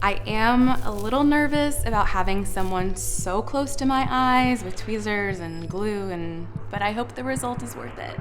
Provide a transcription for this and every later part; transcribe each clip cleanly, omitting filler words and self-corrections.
I am a little nervous about having someone so close to my eyes with tweezers and glue, but I hope the result is worth it.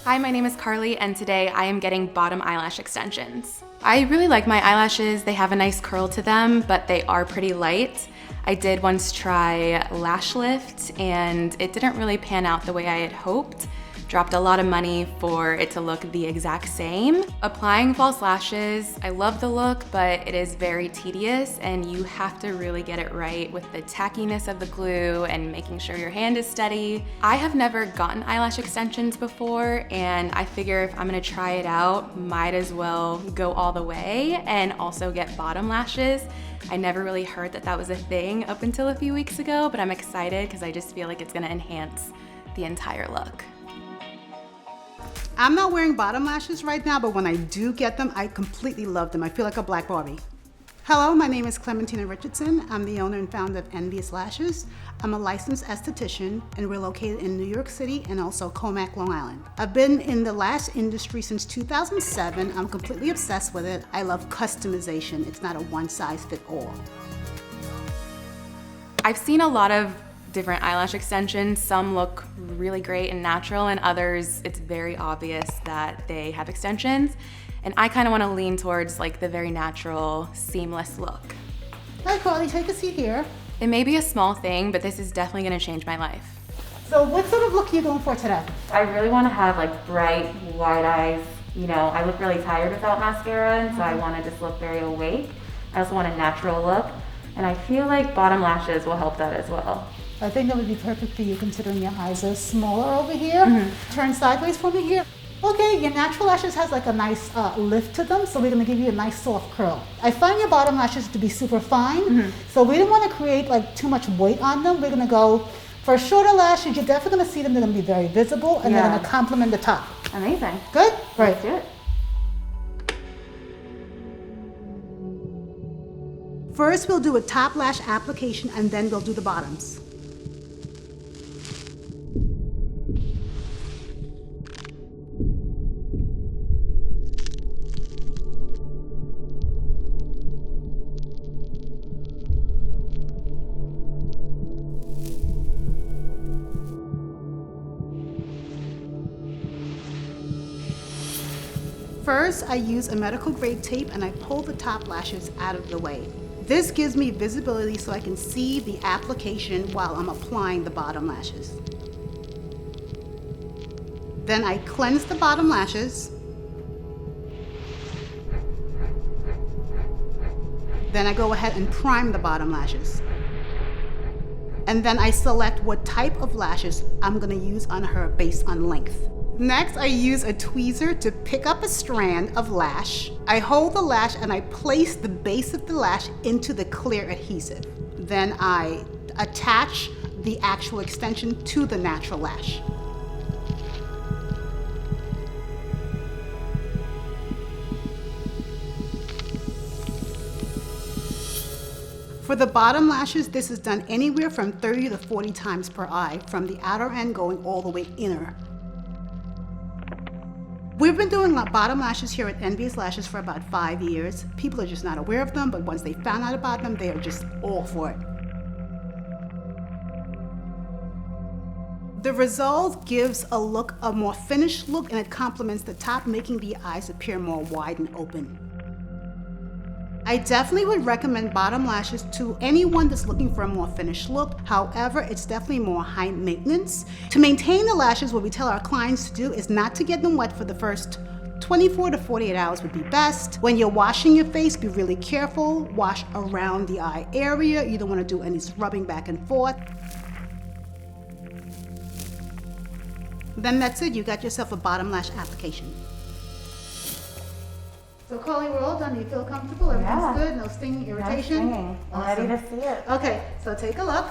Hi, my name is Carly, and today I am getting bottom eyelash extensions. I really like my eyelashes. They have a nice curl to them, but they are pretty light. I did once try lash lift, and it didn't really pan out the way I had hoped. Dropped a lot of money for it to look the exact same. Applying false lashes, I love the look, but it is very tedious and you have to really get it right with the tackiness of the glue and making sure your hand is steady. I have never gotten eyelash extensions before, and I figure if I'm gonna try it out, might as well go all the way and also get bottom lashes. I never really heard that that was a thing up until a few weeks ago, but I'm excited because I just feel like it's gonna enhance the entire look. I'm not wearing bottom lashes right now, but when I do get them, I completely love them. I feel like a black Barbie. Hello, my name is Clementina Richardson. I'm the owner and founder of Envious Lashes. I'm a licensed esthetician, and we're located in New York City and also Comac, Long Island. I've been in the lash industry since 2007. I'm completely obsessed with it. I love customization. It's not a one-size-fits-all. I've seen a lot of different eyelash extensions. Some look really great and natural, and others it's very obvious that they have extensions. And I kind of want to lean towards like the very natural, seamless look. Hi Carly, take a seat here. It may be a small thing, but this is definitely going to change my life. So what sort of look are you going for today? I really want to have like bright, wide eyes. You know, I look really tired without mascara, and so I want to just look very awake. I also want a natural look, and I feel like bottom lashes will help that as well. I think that would be perfect for you considering your eyes are smaller over here. Turn sideways for me here. Okay, your natural lashes has like a nice lift to them, so we're gonna give you a nice soft curl. I find your bottom lashes to be super fine, so we don't wanna create like too much weight on them. We're gonna go for shorter lashes. You're definitely gonna see them, they're gonna be very visible, and they're gonna complement the top. Amazing. Good? Right. Let's do it. First, we'll do a top lash application, and then we'll do the bottoms. First, I use a medical grade tape and I pull the top lashes out of the way. This gives me visibility so I can see the application while I'm applying the bottom lashes. Then I cleanse the bottom lashes. Then I go ahead and prime the bottom lashes. And then I select what type of lashes I'm gonna use on her based on length. Next, I use a tweezer to pick up a strand of lash. I hold the lash and I place the base of the lash into the clear adhesive. Then I attach the actual extension to the natural lash. For the bottom lashes, this is done anywhere from 30 to 40 times per eye, from the outer end going all the way inner. We've been doing bottom lashes here at Envious Lashes for about 5 years. People are just not aware of them, but once they found out about them, they are just all for it. The result gives a look, a more finished look, and it complements the top, making the eyes appear more wide and open. I definitely would recommend bottom lashes to anyone that's looking for a more finished look. However, it's definitely more high maintenance. To maintain the lashes, what we tell our clients to do is not to get them wet for the first 24 to 48 hours would be best. When you're washing your face, be really careful. Wash around the eye area. You don't want to do any rubbing back and forth. Then that's it. You got yourself a bottom lash application. So Carly, we're all done. You feel comfortable? Everything's good? No stinging, irritation? No stinging. I'm ready to see it. Okay, so take a look.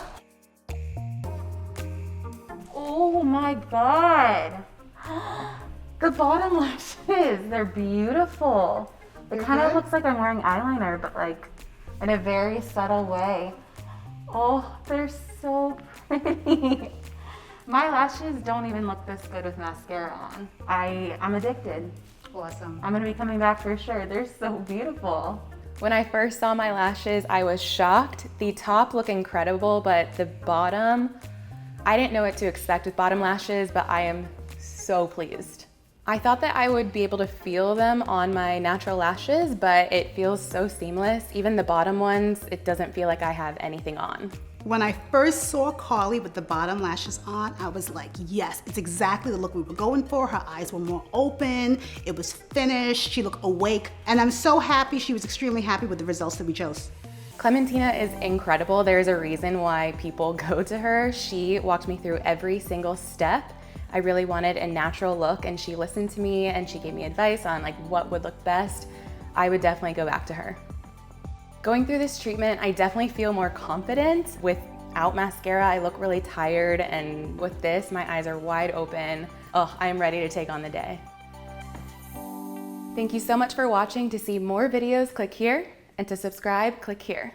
Oh my God. The bottom lashes, they're beautiful. It kind of looks like I'm wearing eyeliner, but like in a very subtle way. Oh, they're so pretty. My lashes don't even look this good with mascara on. I'm addicted. Awesome. I'm gonna be coming back for sure. They're so beautiful. When I first saw my lashes, I was shocked. The top look incredible, but the bottom, I didn't know what to expect with bottom lashes, but I am so pleased. I thought that I would be able to feel them on my natural lashes, but it feels so seamless. Even the bottom ones, it doesn't feel like I have anything on. When I first saw Carly with the bottom lashes on, I was like, yes, it's exactly the look we were going for. Her eyes were more open, it was finished, she looked awake, and I'm so happy she was extremely happy with the results that we chose. Clementina is incredible. There's a reason why people go to her. She walked me through every single step. I really wanted a natural look, and she listened to me and she gave me advice on like what would look best. I would definitely go back to her. Going through this treatment, I definitely feel more confident. Without mascara, I look really tired, and with this, my eyes are wide open. Oh, I am ready to take on the day. Thank you so much for watching. To see more videos, click here, and to subscribe, click here.